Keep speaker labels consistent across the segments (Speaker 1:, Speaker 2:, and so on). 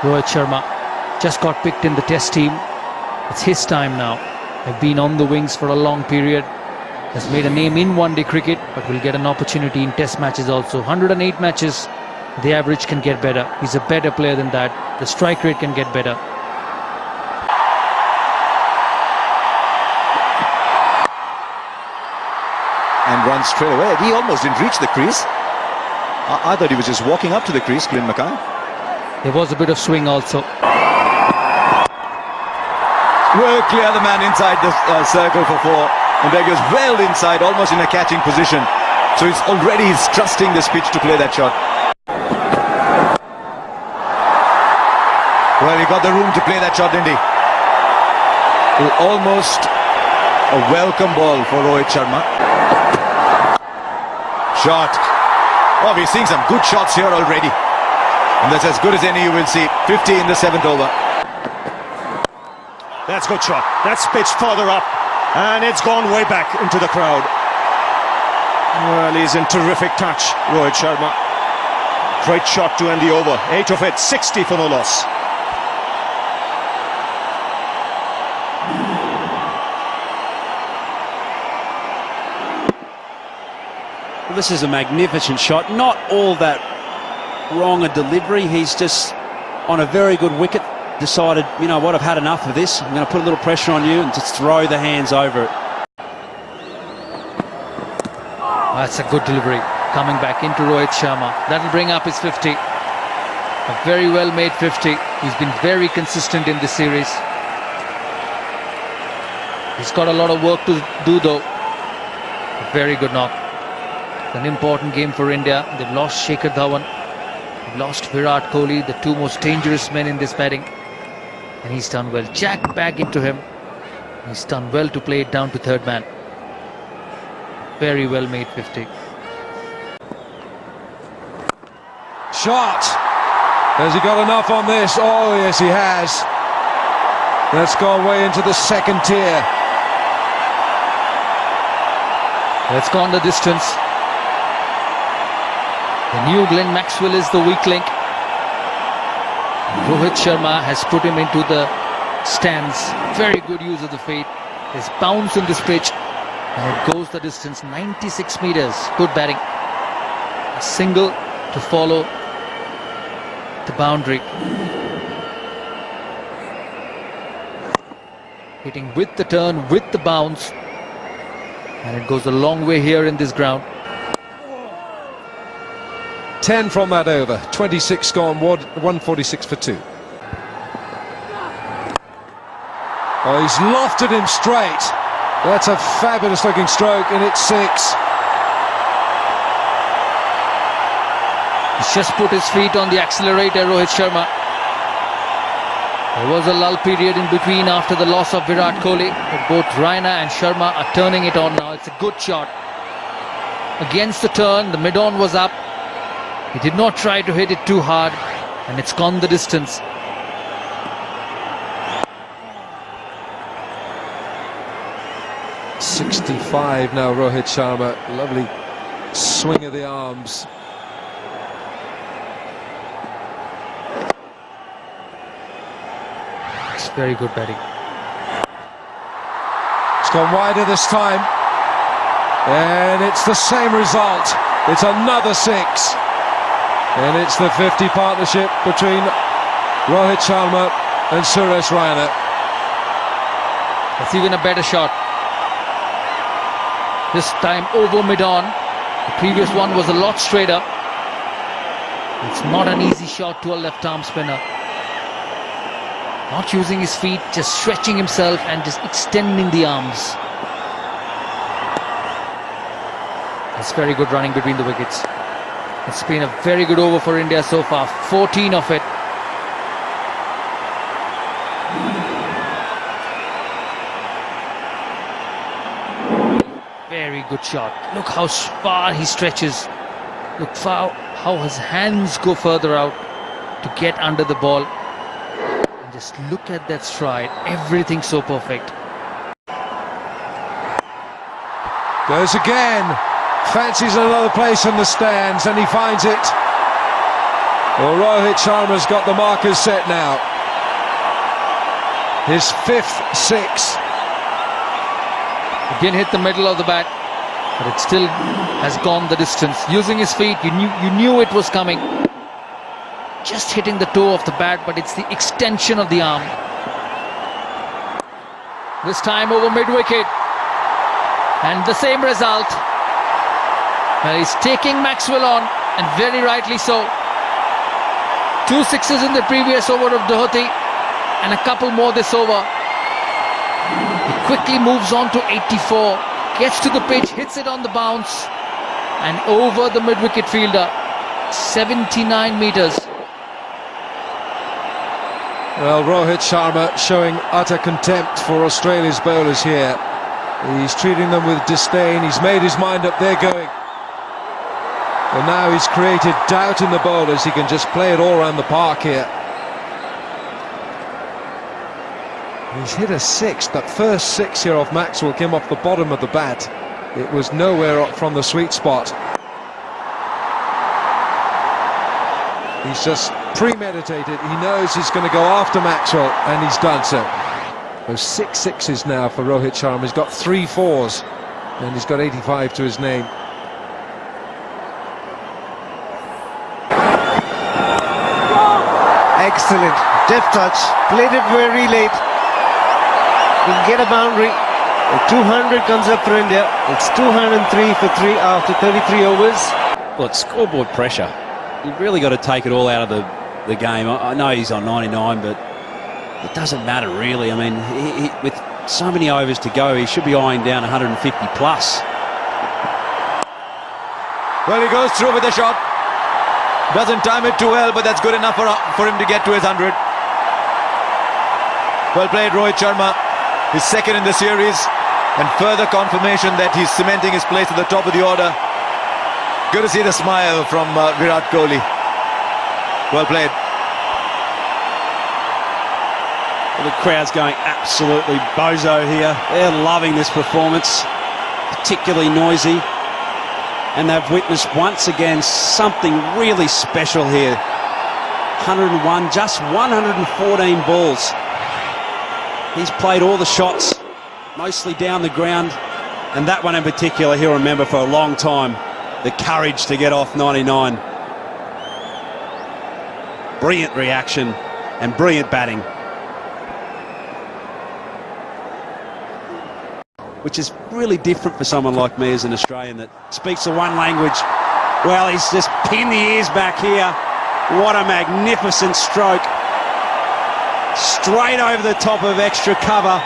Speaker 1: Rohit Sharma just got picked in the test team. It's his time now. They've been on the wings for a long period. Has made a name in one-day cricket, but will get an opportunity in test matches also. 108 matches, the average can get better. He's a better player than that. The strike rate can get better.
Speaker 2: And runs straight away. He almost didn't reach the crease. I thought he was just walking up to the crease, Glyn Mackay.
Speaker 1: There was a bit of swing also.
Speaker 2: Will clear the man inside the circle for 4. And there goes well inside, almost in a catching position. So he's trusting this pitch to play that shot. Well, he got the room to play that shot, didn't he? Almost a welcome ball for Rohit Sharma. Shot. Oh, we're seeing some good shots here already. And that's as good as any you will see. 50 in the 7th over.
Speaker 3: That's a good shot. That's pitched further up. And it's gone way back into the crowd. Well, he's in terrific touch, Rohit Sharma. Great shot to end the over. 8 of it, 60 for no loss.
Speaker 4: Well, this is a magnificent shot. Not all that wrong a delivery. He's just on a very good wicket. Decided, you know what, I've had enough of this. I'm going to put a little pressure on you and just throw the hands over it.
Speaker 1: That's a good delivery. Coming back into Rohit Sharma. That'll bring up his 50. A very well made 50. He's been very consistent in this series. He's got a lot of work to do though. A very good knock. It's an important game for India. They've lost Shikhar Dhawan. They've lost Virat Kohli, the two most dangerous men in this batting. And he's done well. Jack back into him. He's done well to play it down to third man. Very well made 50.
Speaker 5: Shot. Has he got enough on this? Oh yes, he has. That's gone way into the second tier.
Speaker 1: It's gone the distance. The new Glenn Maxwell is the weak link. Rohit Sharma has put him into the stands. Very good use of the feet. There's bounce in this pitch. And it goes the distance, 96 meters. Good batting. A single to follow the boundary. Hitting with the turn, with the bounce. And it goes a long way here in this ground.
Speaker 5: 10 from that over. 26 gone, 146 for 2. Oh, he's lofted him straight. That's a fabulous looking stroke, and it's 6.
Speaker 1: He's just put his feet on the accelerator, Rohit Sharma. There was a lull period in between after the loss of Virat Kohli, but both Raina and Sharma are turning it on now. It's a good shot. Against the turn, the mid-on was up. He did not try to hit it too hard, and it's gone the distance.
Speaker 5: .65 now, Rohit Sharma. Lovely swing of the arms.
Speaker 1: It's very good batting.
Speaker 5: It's gone wider this time, and it's the same result. It's another 6. And it's the 50 partnership between Rohit Sharma and Suresh Raina.
Speaker 1: That's even a better shot. This time over mid-on. The previous one was a lot straighter. It's not an easy shot to a left-arm spinner. Not using his feet, just stretching himself and just extending the arms. It's very good running between the wickets. It's been a very good over for India so far. 14 of it. Very good shot. Look how far he stretches. Look how his hands go further out to get under the ball. And just look at that stride. Everything so perfect.
Speaker 5: Goes again. Fancies another place in the stands, and he finds it. Well, Rohit Sharma's got the markers set now. His 5th 6.
Speaker 1: Again hit the middle of the bat, but it still has gone the distance. Using his feet, you knew it was coming. Just hitting the toe of the bat, but it's the extension of the arm. This time over mid-wicket. And the same result. Well, he's taking Maxwell on, and very rightly so. 2 sixes in the previous over of Doherty, and a couple more this over. He quickly moves on to 84, gets to the pitch, hits it on the bounce, and over the mid-wicket fielder. 79 metres.
Speaker 5: Well, Rohit Sharma showing utter contempt for Australia's bowlers here. He's treating them with disdain. He's made his mind up, they're going. And now he's created doubt in the bowlers. He can just play it all around the park here. He's hit a 6. That first 6 here off Maxwell came off the bottom of the bat. It was nowhere up from the sweet spot. He's just premeditated. He knows he's going to go after Maxwell, and he's done so. Those 6 sixes now for Rohit Sharma. He's got 3 4s, and he's got 85 to his name.
Speaker 3: Excellent. Deft touch. Played it very late. He'll get a boundary. 200 comes up for India. It's 203 for 3 after 33 overs.
Speaker 4: Well, it's scoreboard pressure. You've really got to take it all out of the game. I know he's on 99, but it doesn't matter really. I mean, with so many overs to go, he should be eyeing down 150 plus.
Speaker 2: Well, he goes through with the shot. Doesn't time it too well, but that's good enough for him to get to his 100. Well played, Rohit Sharma. His 2nd in the series, and further confirmation that he's cementing his place at the top of the order. Good to see the smile from Virat Kohli. Well played.
Speaker 4: Well, the crowd's going absolutely bozo here. They're loving this performance, particularly noisy. And they've witnessed once again something really special here. 101, just 114 balls. He's played all the shots, mostly down the ground, and that one in particular he'll remember for a long time. The courage to get off 99. Brilliant reaction and brilliant batting. Which is really different for someone like me as an Australian that speaks the one language. Well, he's just pinned the ears back here. What a magnificent stroke. Straight over the top of extra cover.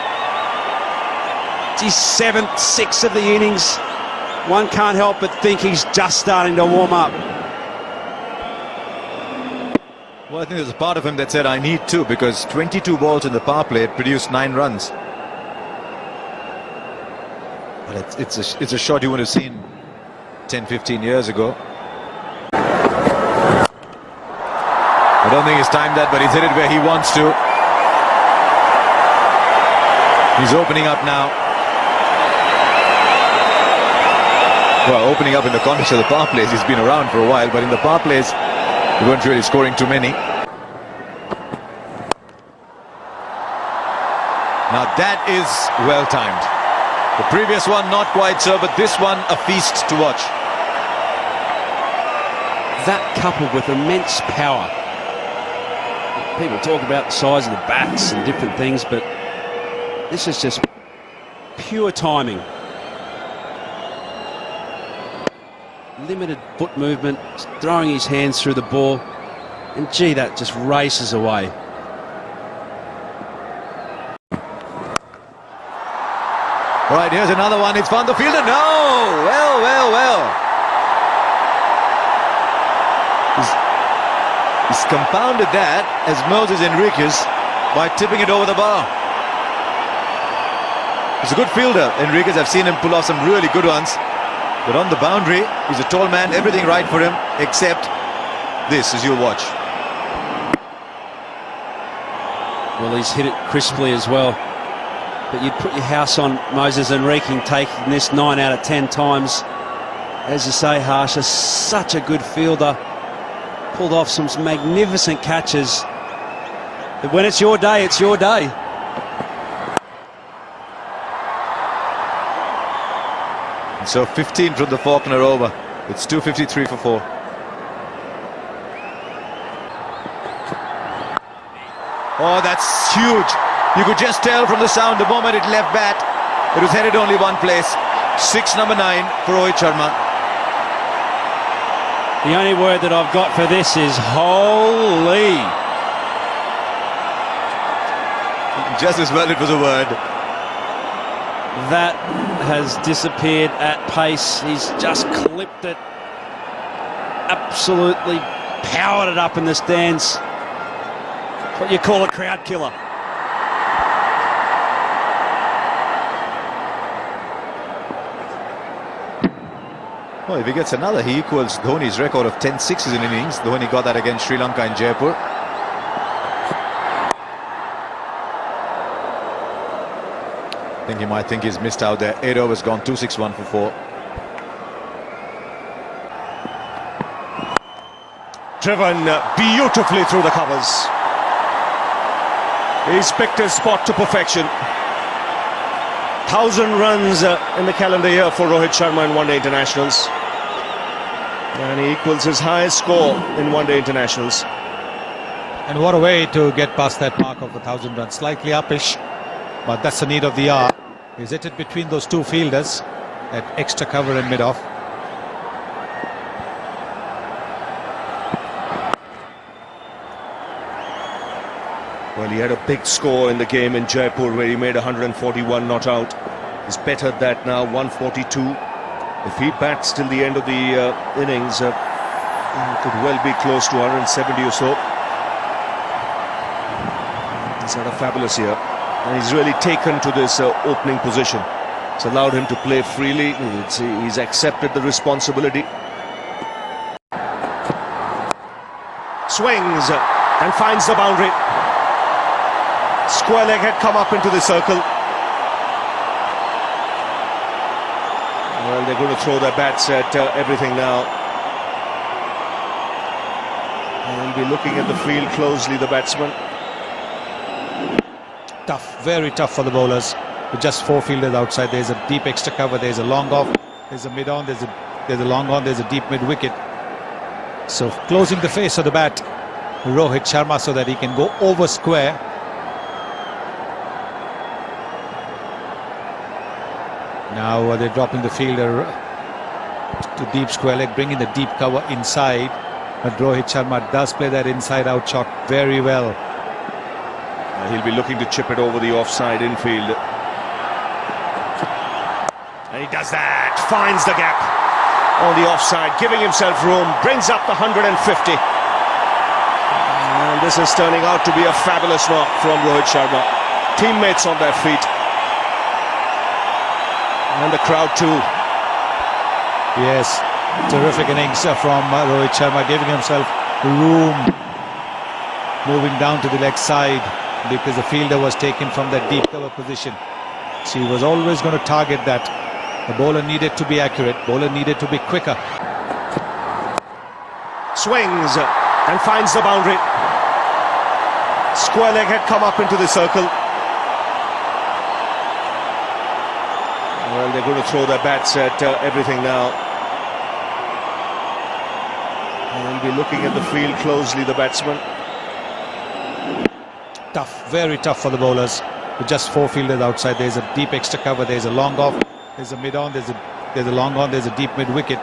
Speaker 4: It's his 7th 6 of the innings. One can't help but think he's just starting to warm up.
Speaker 2: Well, I think there's a part of him that said, I need to, because 22 balls in the power play produced 9 runs. But it's a shot you would have seen 10-15 years ago. I don't think he's timed that, but he's hit it where he wants to. He's opening up now. Well, opening up in the context of the power plays. He's been around for a while, but in the power plays, he weren't really scoring too many. Now that is well timed. The previous one not quite so, but this one a feast to watch.
Speaker 4: That coupled with immense power. People talk about the size of the bats and different things, but this is just pure timing. Limited foot movement, throwing his hands through the ball, and gee, that just races away.
Speaker 2: Right, here's another one. It's found the fielder. No! Well. He's compounded that as Moses Enriquez by tipping it over the bar. He's a good fielder, Enriquez. I've seen him pull off some really good ones. But on the boundary, he's a tall man. Everything right for him, except this, as you'll watch.
Speaker 4: Well, he's hit it crisply as well. But you'd put your house on Moses Enriquez taking this 9 out of 10 times. As you say, Harsha, such a good fielder. pulled off some magnificent catches. When it's your day, it's your day.
Speaker 2: So 15 from the Faulkner over. It's 2:53 for 4. Oh, that's huge. You could just tell from the sound the moment it left bat, it was headed only one place. 6 number 9 for Rohit Sharma.
Speaker 4: The only word that I've got for this is holy.
Speaker 2: Just as well it was a word.
Speaker 4: That has disappeared at pace. He's just clipped it. Absolutely powered it up in the stands. What you call a crowd killer.
Speaker 2: Well, if he gets another, he equals Dhoni's record of 10 sixes in innings. Dhoni got that against Sri Lanka in Jaipur. I think he might think he's missed out there. 8 overs gone, 2-6-1 for 4.
Speaker 3: Driven beautifully through the covers. He's picked his spot to perfection. 1,000 runs in the calendar year for Rohit Sharma in one-day internationals. And he equals his highest score in one-day internationals.
Speaker 6: And what a way to get past that mark of 1,000 runs. Slightly uppish, but that's the need of the hour. He's hit it between those two fielders at extra cover and mid-off.
Speaker 3: Well, he had a big score in the game in Jaipur where he made 141 not out. He's bettered that now, 142. If he bats till the end of the innings, he could well be close to 170 or so. He's had a fabulous year. And he's really taken to this opening position. It's allowed him to play freely. He's accepted the responsibility. Swings and finds the boundary. Square leg had come up into the circle. Well, they're going to throw their bats at everything now. And be looking at the field closely, the batsman.
Speaker 6: Tough, very tough for the bowlers. With just 4 fielders outside, there's a deep extra cover, there's a long off, there's a mid-on, there's a long on, there's a deep mid-wicket. So closing the face of the bat, Rohit Sharma, so that he can go over square. Now they're dropping the fielder to deep square leg, bringing the deep cover inside. But Rohit Sharma does play that inside-out shot very well.
Speaker 3: He'll be looking to chip it over the offside infield. And he does that, finds the gap on the offside, giving himself room, brings up the 150. And this is turning out to be a fabulous knock from Rohit Sharma. Teammates on their feet. And the crowd too.
Speaker 6: Yes, terrific innings from Rohit Sharma, giving himself room, moving down to the leg side because the fielder was taken from that deep cover position. So he was always going to target that. The bowler needed to be accurate, bowler needed to be quicker.
Speaker 3: Swings and finds the boundary. Square leg had come up into the circle. Well, they're going to throw their bats at everything now. And be looking at the field closely, the batsman.
Speaker 6: Tough, very tough for the bowlers. With just 4 fielders outside, there's a deep extra cover, there's a long off, there's a mid-on, there's a long on, there's a deep mid-wicket.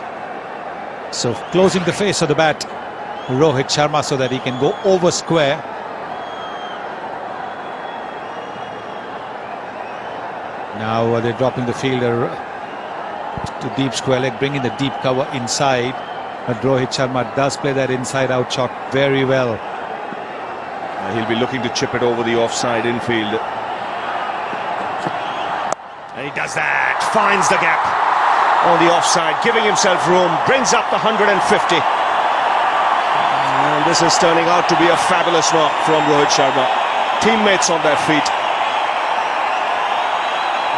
Speaker 6: So closing the face of the bat, Rohit Sharma, so that he can go over square. Now they're dropping the fielder to deep square leg, bringing the deep cover inside. But Rohit Sharma does play that inside-out shot very well.
Speaker 3: He'll be looking to chip it over the offside infield. And he does that, finds the gap on the offside, giving himself room, brings up the 150. And this is turning out to be a fabulous knock from Rohit Sharma. Teammates on their feet.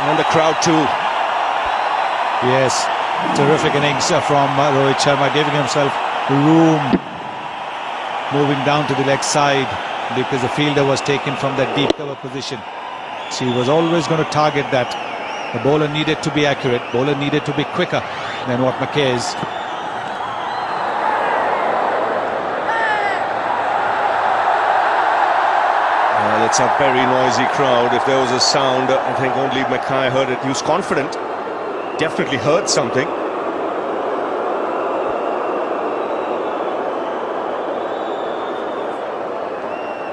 Speaker 3: And the crowd too.
Speaker 6: Yes, terrific innings from Rohit Sharma, giving himself room, moving down to the leg side because the fielder was taken from that deep cover position. She was always going to target that. The bowler needed to be accurate. Bowler needed to be quicker than what McKay is.
Speaker 3: Well, it's a very noisy crowd. If there was a sound, I think only Mackay heard it. He was confident. Definitely heard something.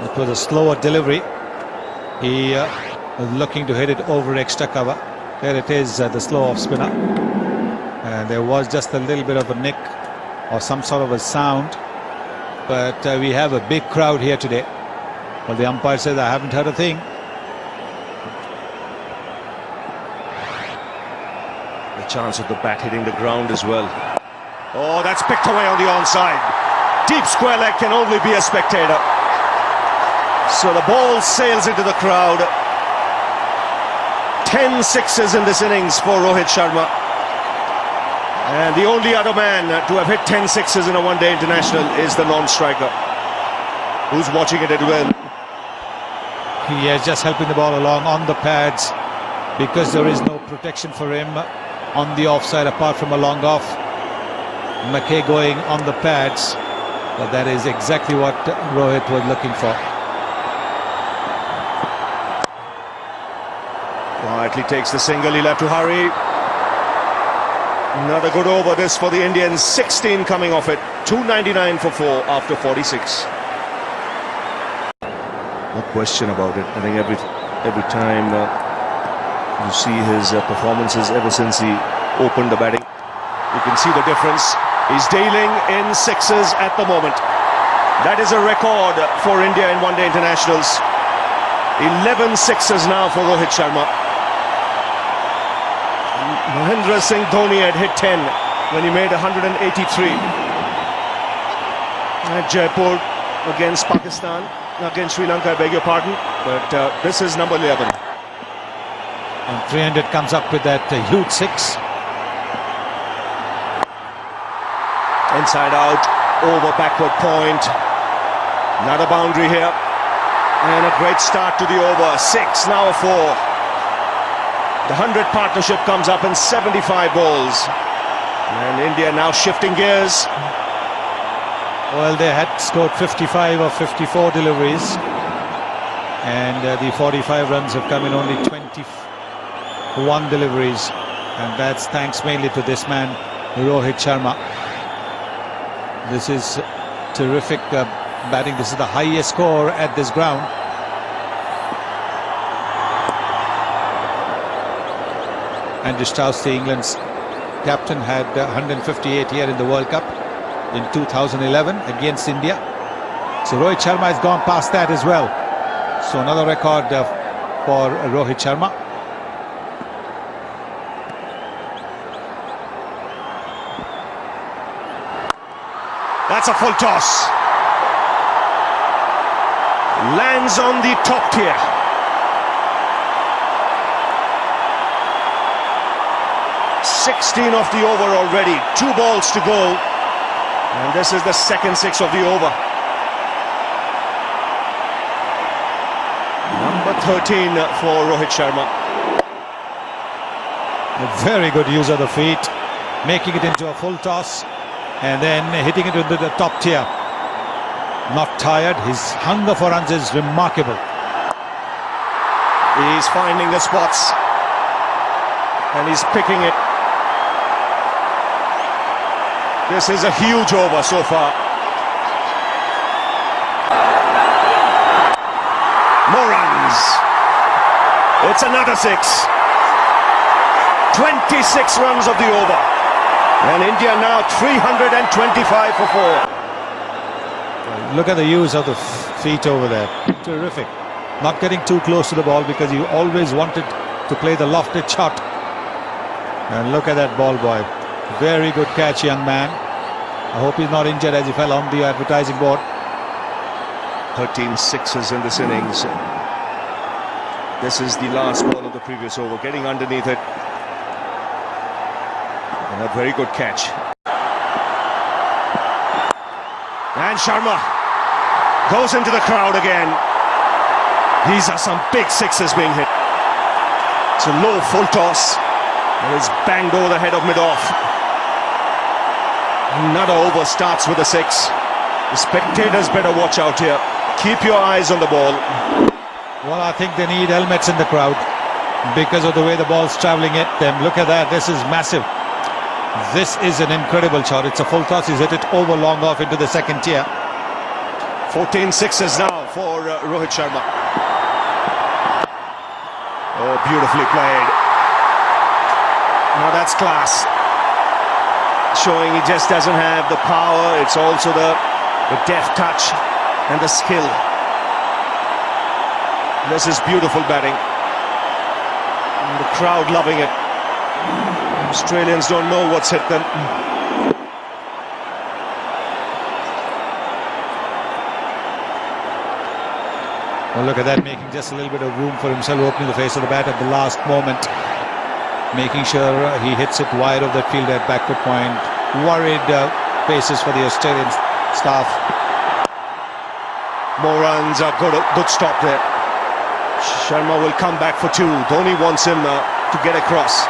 Speaker 6: It was a slower delivery. He was looking to hit it over extra cover. There it is, the slow off spinner. And there was just a little bit of a nick or some sort of a sound. But we have a big crowd here today. Well, the umpire says, I haven't heard a thing.
Speaker 3: The chance of the bat hitting the ground as well. Oh, that's picked away on the onside. Deep square leg can only be a spectator. So the ball sails into the crowd. 10 sixes in this innings for Rohit Sharma. And the only other man to have hit 10 sixes in a one-day international is the non-striker, who's watching it as well.
Speaker 6: He is just helping the ball along on the pads because there is no protection for him on the offside apart from a long off. McKay going on the pads, but that is exactly what Rohit was looking for.
Speaker 3: Quietly takes the single, he'll have to hurry. Another good over this for the Indians, 16 coming off it, 299 for 4 after 46. No question about it. I think every time you see his performances ever since he opened the batting, you can see the difference. He's dealing in sixes at the moment. That is a record for India in one-day internationals. 11 sixes now for Rohit Sharma. Mahendra Singh Dhoni had hit 10 when he made 183 at Jaipur against Pakistan, against Sri Lanka, I beg your pardon, but this is number 11.
Speaker 6: And 300 comes up with that huge six.
Speaker 3: Inside out, over backward point. Another boundary here. And a great start to the over. 6, now a 4. The 100 partnership comes up in 75 balls. And India now shifting gears.
Speaker 6: Well, they had scored 55 or 54 deliveries. And the 45 runs have come in only 21 deliveries. And that's thanks mainly to this man, Rohit Sharma. This is terrific batting. This is the highest score at this ground. Andrew Strauss, the England's captain, had 158 here in the World Cup in 2011 against India. So Rohit Sharma has gone past that as well. So another record for Rohit Sharma.
Speaker 3: That's a full toss. Lands on the top tier. Of the over already, 2 balls to go, and this is the second 6 of the over. Number 13 for Rohit Sharma.
Speaker 6: A very good use of the feet, making it into a full toss and then hitting it into the top tier. Not tired, his hunger for runs is remarkable.
Speaker 3: He's finding the spots and he's picking it. This is a huge over so far. More runs. It's another 6. 26 runs of the over. And India now 325 for 4.
Speaker 6: Look at the use of the feet over there. Terrific. Not getting too close to the ball because you always wanted to play the lofted shot. And look at that ball, boy. Very good catch, young man. I hope he's not injured as he fell on the advertising board.
Speaker 3: 13 sixes in this innings. This is the last ball of the previous over. Getting underneath it. And a very good catch. And Sharma Goes into the crowd again. These are some big sixes being hit. It's a low full toss. It is banged over the head of mid-off. Another over starts with a six. The spectators better watch out here. Keep your eyes on the ball.
Speaker 6: Well, I think they need helmets in the crowd because of the way the ball's travelling at them. Look at that. This is massive. This is an incredible shot. It's a full toss. He's hit it over long off into the second tier.
Speaker 3: 14 sixes now for Rohit Sharma. Oh, beautifully played. Now that's class. Showing he just doesn't have the power. It's also the deft touch and the skill. This is beautiful batting. And the crowd loving it. Australians don't know what's hit them.
Speaker 6: Well, look at that, making just a little bit of room for himself, opening the face of the bat at the last moment. Making sure he hits it wide of that field at backward point. Worried paces for the Australian staff.
Speaker 3: More runs, a good stop there. Sharma will come back for two. Dhoni wants him to get across.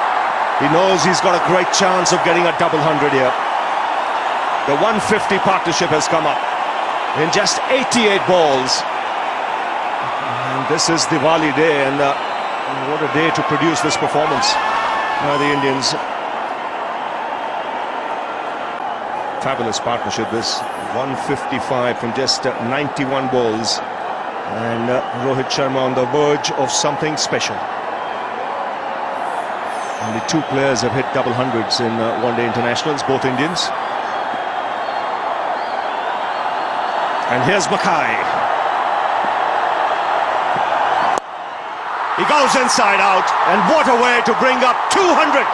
Speaker 3: He knows he's got a great chance of getting a double 100 here. The 150 partnership has come up in just 88 balls. And this is Diwali day, and what a day to produce this performance by the Indians. Fabulous partnership, this 155 from just 91 balls. And Rohit Sharma on the verge of something special. Only two players have hit double hundreds in one-day internationals, both Indians. And here's Mackay. He goes inside out, and what a way to bring up 200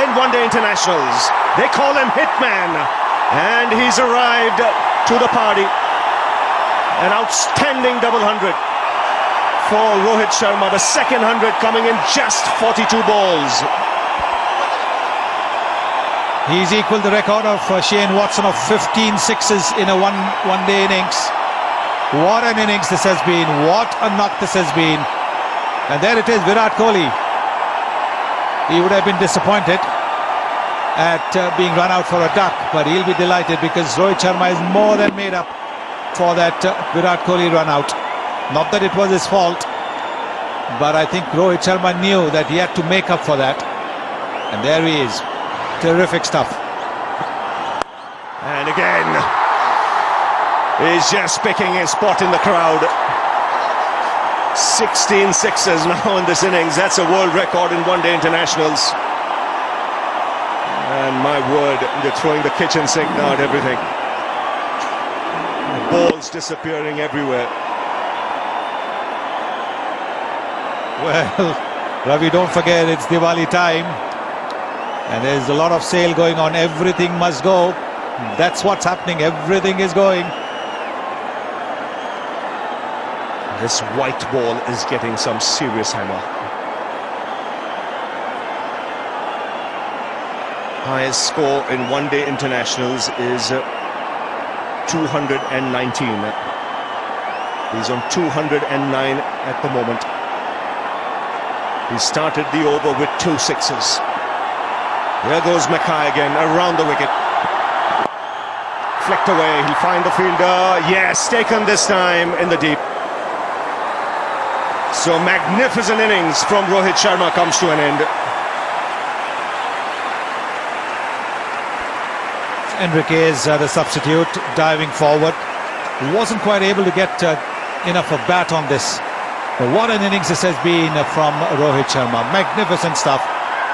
Speaker 3: in one-day internationals. They call him Hitman, and he's arrived to the party. An outstanding double 100 for Rohit Sharma, the second 100 coming in just 42 balls.
Speaker 6: He's equalled the record of Shane Watson of 15 sixes in a one-day innings. What an innings this has been. What a knock this has been. And there it is, Virat Kohli. He would have been disappointed at being run out for a duck, but he'll be delighted because Rohit Sharma is more than made up for that Virat Kohli run out. Not that it was his fault, but I think Rohit Sharma knew that he had to make up for that. And there he is. Terrific stuff.
Speaker 3: And again, he's just picking his spot in the crowd. 16 sixes now in this innings. That's a world record in one-day internationals. And my word, they're throwing the kitchen sink now at everything. Balls disappearing everywhere.
Speaker 6: Well, Ravi, don't forget it's Diwali time. And there's a lot of sale going on. Everything must go. That's what's happening. Everything is going.
Speaker 3: This white ball is getting some serious hammer. Highest score in one-day internationals is 219. He's on 209 at the moment. He started the over with 2 sixes. There goes Mackay again, around the wicket. Flicked away, he'll find the fielder. Yes, taken this time in the deep. So magnificent innings from Rohit Sharma comes to an end.
Speaker 6: Enriquez, the substitute, diving forward. He wasn't quite able to get enough of bat on this. But what an innings this has been from Rohit Sharma. Magnificent stuff.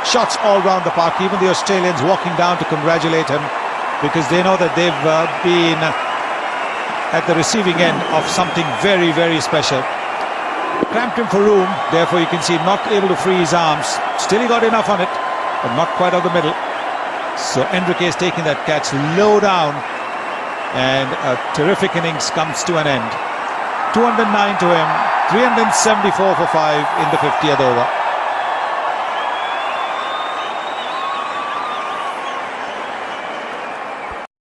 Speaker 6: Shots all round the park. Even the Australians walking down to congratulate him because they know that they've been at the receiving end of something very, very special. Cramped him for room, therefore you can see not able to free his arms. Still he got enough on it, but not quite out the middle. So Enriquez taking that catch low down, and a terrific innings comes to an end. 209 to him, 374 for 5 in the 50th over.